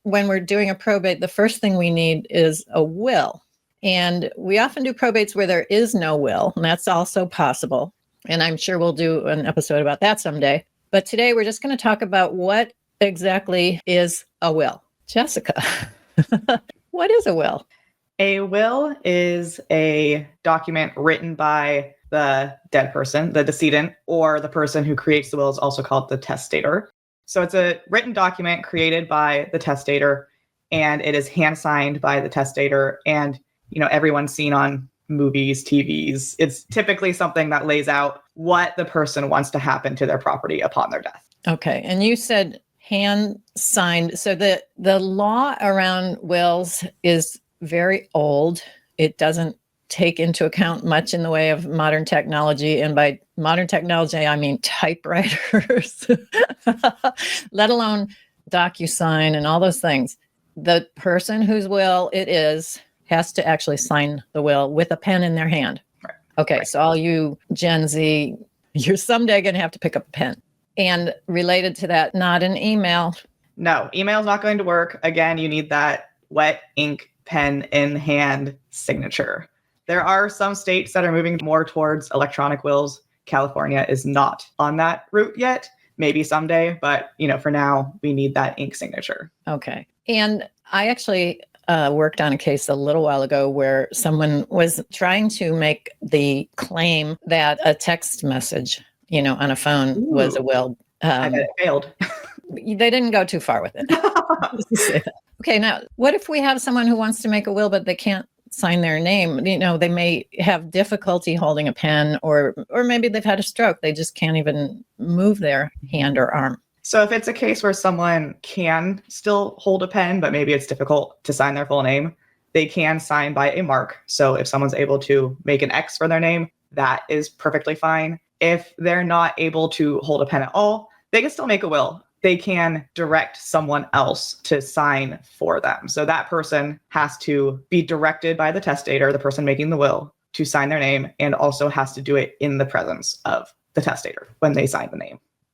when we're doing a probate, the first thing we need is a will. And we often do probates where there is no will, and that's also possible. And I'm sure we'll do an episode about that someday. But today we're just going to talk about what exactly is a will. Jessica, what is a will? A will is a document written by the dead person, the decedent, or the person who creates the will is also called the testator. So it's a written document created by the testator, and it is hand signed by the testator. And, everyone's seen on movies, TVs. It's typically something that lays out what the person wants to happen to their property upon their death. Okay. And you said hand signed. So the law around wills is very old. It doesn't take into account much in the way of modern technology. And by modern technology, I mean typewriters, let alone DocuSign and all those things. The person whose will it is has to actually sign the will with a pen in their hand. Right. Okay. Right. So all you Gen Z, you're someday going to have to pick up a pen. And related to that, not an email. No, email's not going to work. Again, you need that wet ink pen in hand signature. There are some states that are moving more towards electronic wills. California is not on that route yet. Maybe someday, but for now, we need that ink signature. Okay. And I actually worked on a case a little while ago where someone was trying to make the claim that a text message, on a phone was a will. I bet it failed. They didn't go too far with it. Okay, now, what if we have someone who wants to make a will, but they can't sign their name? They may have difficulty holding a pen, or maybe they've had a stroke. They just can't even move their hand or arm. So if it's a case where someone can still hold a pen, but maybe it's difficult to sign their full name, they can sign by a mark. So if someone's able to make an X for their name, that is perfectly fine. If they're not able to hold a pen at all, they can still make a will. They can direct someone else to sign for them. So that person has to be directed by the testator, the person making the will, to sign their name, and also has to do it in the presence of the testator when they sign the name.